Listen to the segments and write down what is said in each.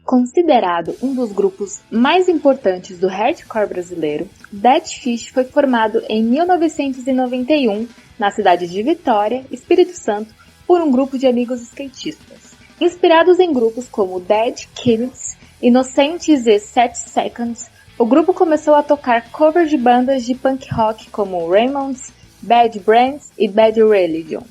Considerado um dos grupos mais importantes do hardcore brasileiro, Dead Fish foi formado em 1991 na cidade de Vitória, Espírito Santo, por um grupo de amigos skatistas. Inspirados em grupos como Dead Kennedys, Inocentes e 7 Seconds, o grupo começou a tocar cover de bandas de punk rock como Ramones, Bad Brains e Bad Religion.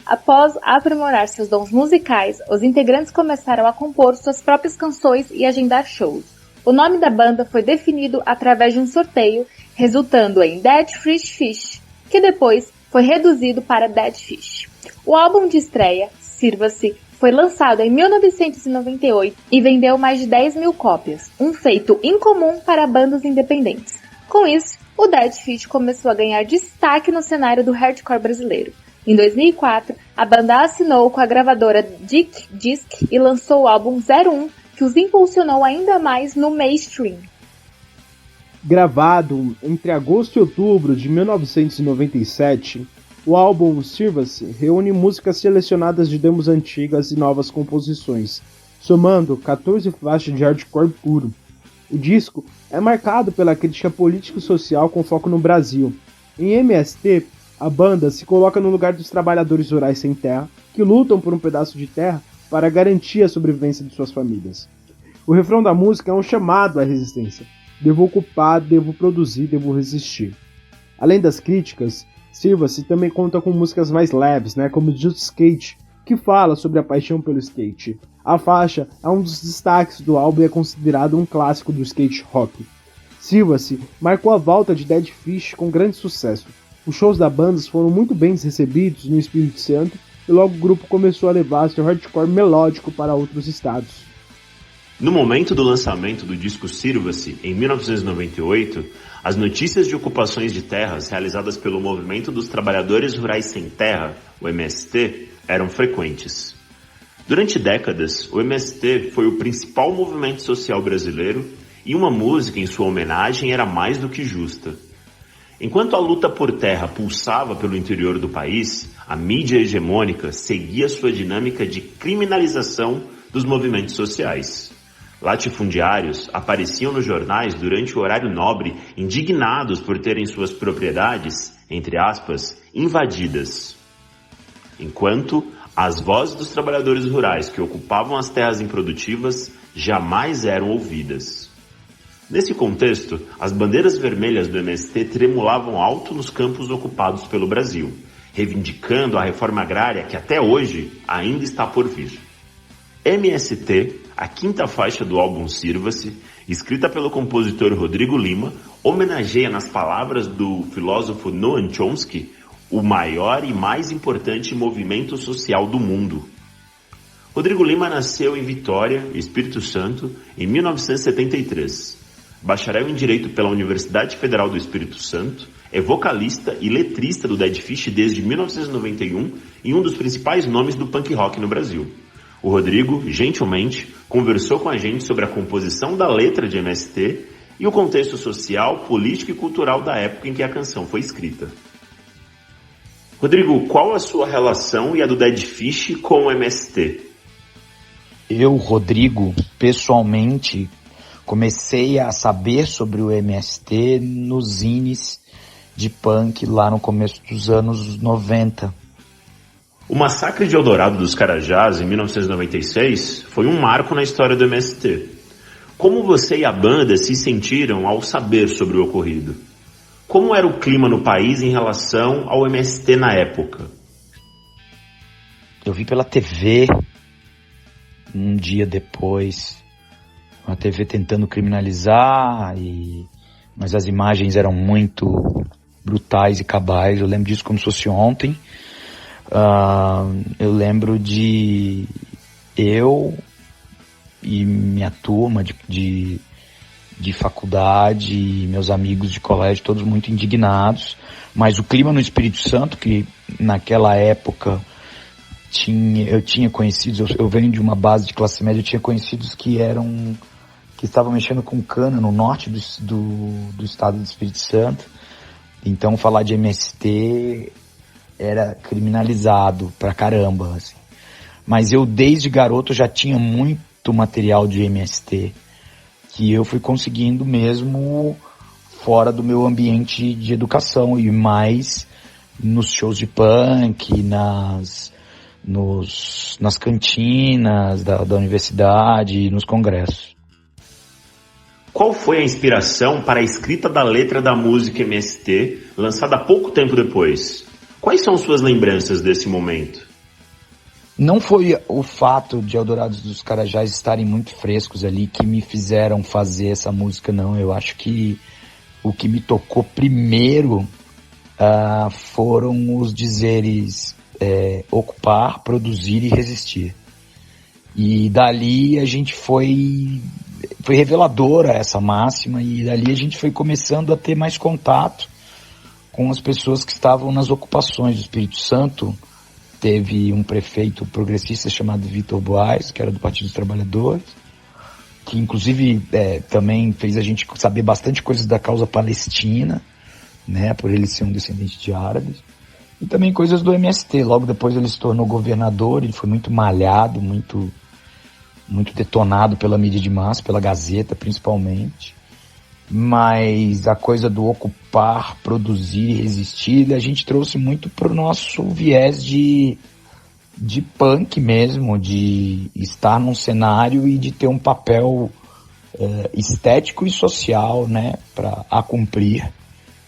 Após aprimorar seus dons musicais, os integrantes começaram a compor suas próprias canções e agendar shows. O nome da banda foi definido através de um sorteio, resultando em Dead Fresh Fish, que depois foi reduzido para Dead Fish. O álbum de estreia, Sirva-se, foi lançado em 1998 e vendeu mais de 10 mil cópias, um feito incomum para bandas independentes. Com isso, o Dead Fish começou a ganhar destaque no cenário do hardcore brasileiro. Em 2004, a banda assinou com a gravadora Dick Disc e lançou o álbum 01, que os impulsionou ainda mais no mainstream. Gravado entre agosto e outubro de 1997, o álbum Sirva-se reúne músicas selecionadas de demos antigas e novas composições, somando 14 faixas de hardcore puro. O disco é marcado pela crítica político-social com foco no Brasil. Em MST, a banda se coloca no lugar dos trabalhadores rurais sem terra, que lutam por um pedaço de terra para garantir a sobrevivência de suas famílias. O refrão da música é um chamado à resistência. Devo ocupar, devo produzir, devo resistir. Além das críticas, Sirva-se também conta com músicas mais leves, como Just Skate, que fala sobre a paixão pelo skate. A faixa é um dos destaques do álbum e é considerado um clássico do skate rock. Sirva-se marcou a volta de Dead Fish com grande sucesso. Os shows da banda foram muito bem recebidos no Espírito Santo e logo o grupo começou a levar seu hardcore melódico para outros estados. No momento do lançamento do disco Sirva-se, em 1998, as notícias de ocupações de terras realizadas pelo Movimento dos Trabalhadores Rurais Sem Terra, o MST, eram frequentes. Durante décadas, o MST foi o principal movimento social brasileiro e uma música em sua homenagem era mais do que justa. Enquanto a luta por terra pulsava pelo interior do país, a mídia hegemônica seguia sua dinâmica de criminalização dos movimentos sociais. Latifundiários apareciam nos jornais durante o horário nobre, indignados por terem suas propriedades, entre aspas, invadidas. Enquanto as vozes dos trabalhadores rurais que ocupavam as terras improdutivas jamais eram ouvidas. Nesse contexto, as bandeiras vermelhas do MST tremulavam alto nos campos ocupados pelo Brasil, reivindicando a reforma agrária que até hoje ainda está por vir. MST, a quinta faixa do álbum Sirva-se, escrita pelo compositor Rodrigo Lima, homenageia nas palavras do filósofo Noam Chomsky o maior e mais importante movimento social do mundo. Rodrigo Lima nasceu em Vitória, Espírito Santo, em 1973. Bacharel em Direito pela Universidade Federal do Espírito Santo, é vocalista e letrista do Dead Fish desde 1991 e um dos principais nomes do punk rock no Brasil. O Rodrigo, gentilmente, conversou com a gente sobre a composição da letra de MST e o contexto social, político e cultural da época em que a canção foi escrita. Rodrigo, qual a sua relação e a do Dead Fish com o MST? Eu, Rodrigo, pessoalmente, comecei a saber sobre o MST nos zines de punk lá no começo dos anos 90. O massacre de Eldorado dos Carajás, em 1996, foi um marco na história do MST. Como você e a banda se sentiram ao saber sobre o ocorrido? Como era o clima no país em relação ao MST na época? Eu vi pela TV, um dia depois, a TV tentando criminalizar, mas as imagens eram muito brutais e cabais. Eu lembro disso como se fosse ontem. Eu lembro de eu e minha turma de faculdade, meus amigos de colégio, todos muito indignados, mas o clima no Espírito Santo, que naquela época eu tinha conhecidos, eu venho de uma base de classe média, eu tinha conhecidos que estavam mexendo com cana no norte do estado do Espírito Santo. Então falar de MST era criminalizado pra caramba, assim. Mas eu desde garoto já tinha muito muito material de MST que eu fui conseguindo mesmo fora do meu ambiente de educação e mais nos shows de punk, nas cantinas da universidade e nos congressos. Qual foi a inspiração para a escrita da letra da música MST, lançada pouco tempo depois? Quais são suas lembranças desse momento? Não foi o fato de Eldorados dos Carajás estarem muito frescos ali que me fizeram fazer essa música, não. Eu acho que o que me tocou primeiro foram os dizeres ocupar, produzir e resistir. E dali a gente foi reveladora essa máxima, e dali a gente foi começando a ter mais contato com as pessoas que estavam nas ocupações. Do Espírito Santo teve um prefeito progressista chamado Vitor Boas, que era do Partido dos Trabalhadores, que inclusive também fez a gente saber bastante coisas da causa palestina, né, por ele ser um descendente de árabes, e também coisas do MST. Logo depois ele se tornou governador, ele foi muito malhado, muito detonado pela mídia de massa, pela Gazeta principalmente, mas a coisa do ocupar, produzir e resistir, a gente trouxe muito pro nosso viés de punk mesmo, de estar num cenário e de ter um papel estético e social, né, a cumprir.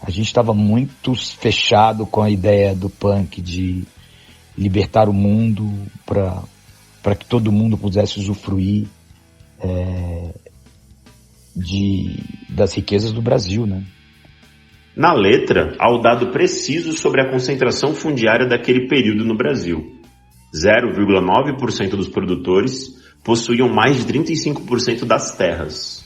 A gente estava muito fechado com a ideia do punk de libertar o mundo para que todo mundo pudesse usufruir das riquezas do Brasil, né? Na letra, há o dado preciso sobre a concentração fundiária daquele período no Brasil. 0,9% dos produtores possuíam mais de 35% das terras.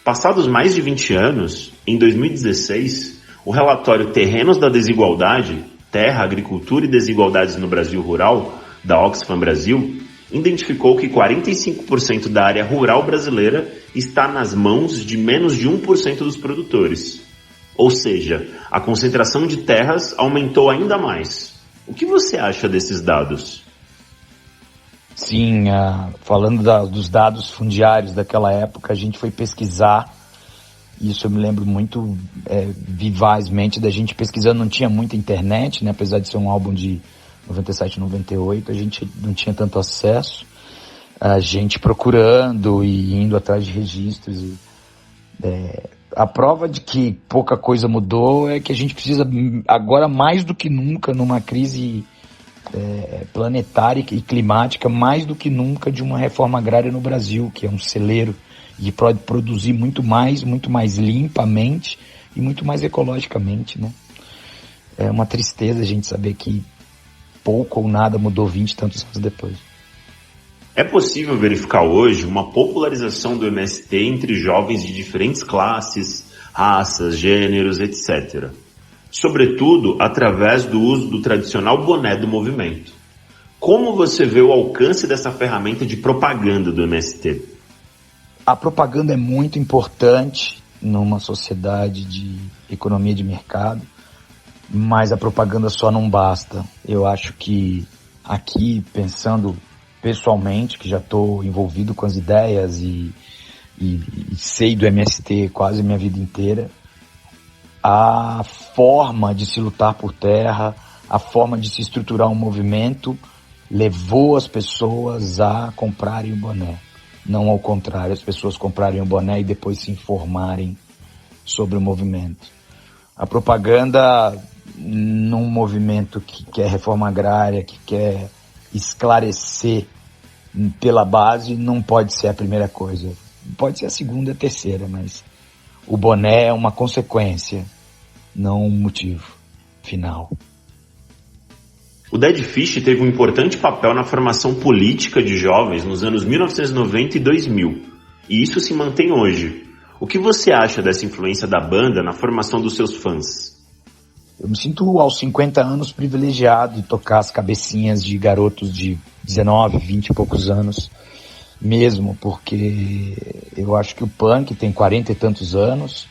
Passados mais de 20 anos, em 2016, o relatório Terrenos da Desigualdade, Terra, Agricultura e Desigualdades no Brasil Rural, da Oxfam Brasil, identificou que 45% da área rural brasileira está nas mãos de menos de 1% dos produtores. Ou seja, a concentração de terras aumentou ainda mais. O que você acha desses dados? Sim, falando dos dados fundiários daquela época, a gente foi pesquisar. Isso eu me lembro muito vivazmente da gente pesquisando. Não tinha muita internet, né? Apesar de ser um álbum de 97, 98, a gente não tinha tanto acesso. A gente procurando e indo atrás de registros. A prova de que pouca coisa mudou é que a gente precisa agora mais do que nunca, numa crise planetária e climática, mais do que nunca, de uma reforma agrária no Brasil, que é um celeiro e pode produzir muito mais limpamente e muito mais ecologicamente, né? É uma tristeza a gente saber que pouco ou nada mudou 20 e tantos anos depois. É possível verificar hoje uma popularização do MST entre jovens de diferentes classes, raças, gêneros, etc. Sobretudo através do uso do tradicional boné do movimento. Como você vê o alcance dessa ferramenta de propaganda do MST? A propaganda é muito importante numa sociedade de economia de mercado, mas a propaganda só não basta. Eu acho que aqui, pensando pessoalmente, que já estou envolvido com as ideias e sei do MST quase minha vida inteira, a forma de se lutar por terra, a forma de se estruturar um movimento levou as pessoas a comprarem o boné. Não ao contrário, as pessoas comprarem o boné e depois se informarem sobre o movimento. A propaganda num movimento que quer reforma agrária, que quer esclarecer pela base, não pode ser a primeira coisa. Pode ser a segunda e a terceira, mas o boné é uma consequência, não um motivo final. O Dead Fish teve um importante papel na formação política de jovens nos anos 1990 e 2000, e isso se mantém hoje. O que você acha dessa influência da banda na formação dos seus fãs? Eu me sinto aos 50 anos privilegiado de tocar as cabecinhas de garotos de 19, 20 e poucos anos, mesmo, porque eu acho que o punk tem 40 e tantos anos,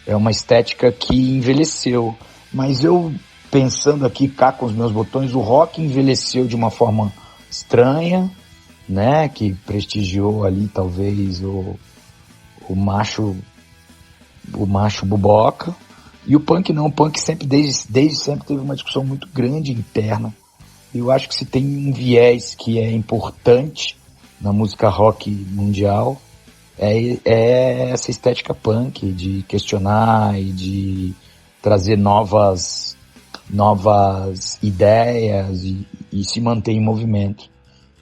é uma estética que envelheceu, mas eu, pensando aqui cá com os meus botões, o rock envelheceu de uma forma estranha né, que prestigiou ali talvez o macho boboca, e o punk não, o punk sempre, desde sempre teve uma discussão muito grande interna. Eu acho que se tem um viés que é importante na música rock mundial, é essa estética punk, de questionar e de trazer novas ideias e se manter em movimento.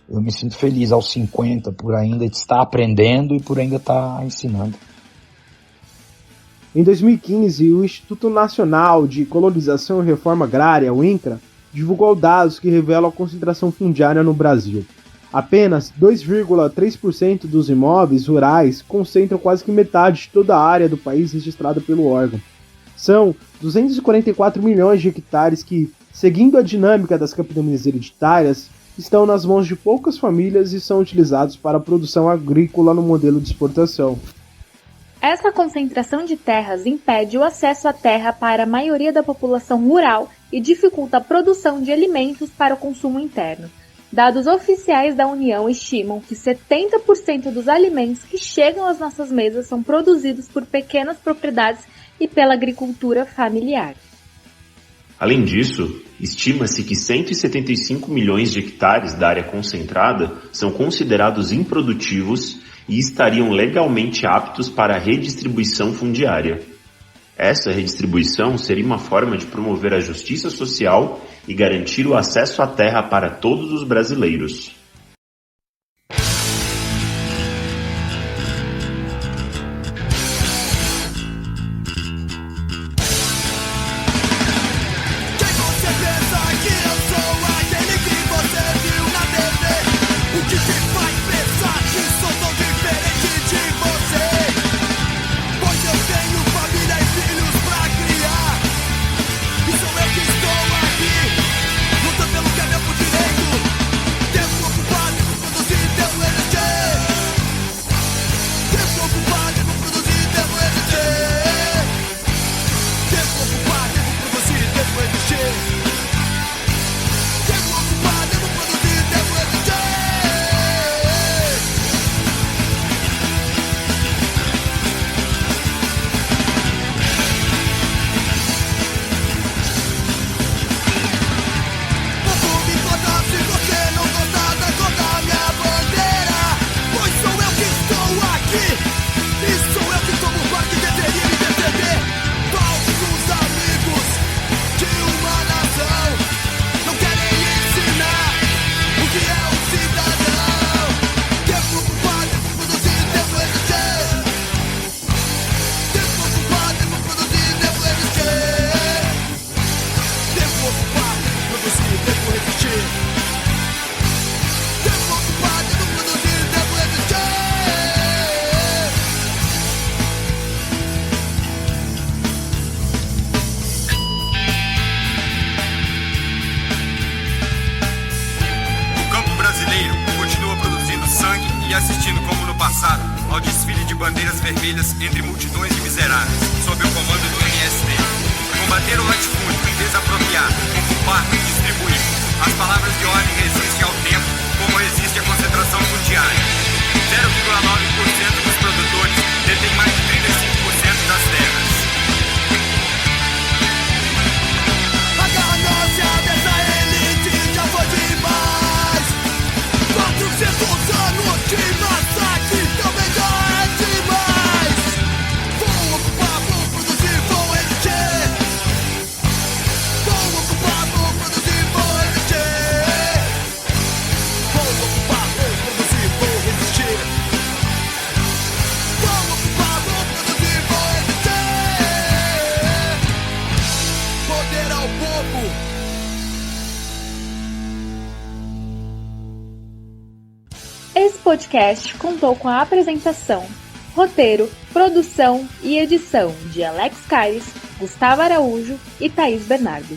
Eu me sinto feliz aos 50 por ainda estar aprendendo e por ainda estar ensinando. Em 2015, o Instituto Nacional de Colonização e Reforma Agrária, o INCRA, divulgou dados que revelam a concentração fundiária no Brasil. Apenas 2,3% dos imóveis rurais concentram quase que metade de toda a área do país registrada pelo órgão. São 244 milhões de hectares que, seguindo a dinâmica das capitanias hereditárias, estão nas mãos de poucas famílias e são utilizados para a produção agrícola no modelo de exportação. Essa concentração de terras impede o acesso à terra para a maioria da população rural e dificulta a produção de alimentos para o consumo interno. Dados oficiais da União estimam que 70% dos alimentos que chegam às nossas mesas são produzidos por pequenas propriedades e pela agricultura familiar. Além disso, estima-se que 175 milhões de hectares da área concentrada são considerados improdutivos e estariam legalmente aptos para a redistribuição fundiária. Essa redistribuição seria uma forma de promover a justiça social e garantir o acesso à terra para todos os brasileiros. Assistindo como no passado ao desfile de bandeiras vermelhas entre multidões de miseráveis, sob o comando do MST. Combater o latifúndio, desapropriar, ocupar e distribuir. As palavras de ordem resistem ao tempo, como resiste a concentração fundiária. 0,9% dos produtores detêm mais de 35% das terras. A ganância dessa elite já foi demais. 400 anos de massacre também já é demais. Vão ocupar, vão produzir, vão encher. Vão ocupar, vão produzir, vão encher. Vão ocupar, vão produzir, vão resistir. Vão ocupar, vão produzir, vão encher. Poder ao povo. Esse podcast contou com a apresentação, roteiro, produção e edição de Alex Caires, Gustavo Araújo e Thaís Bernardo.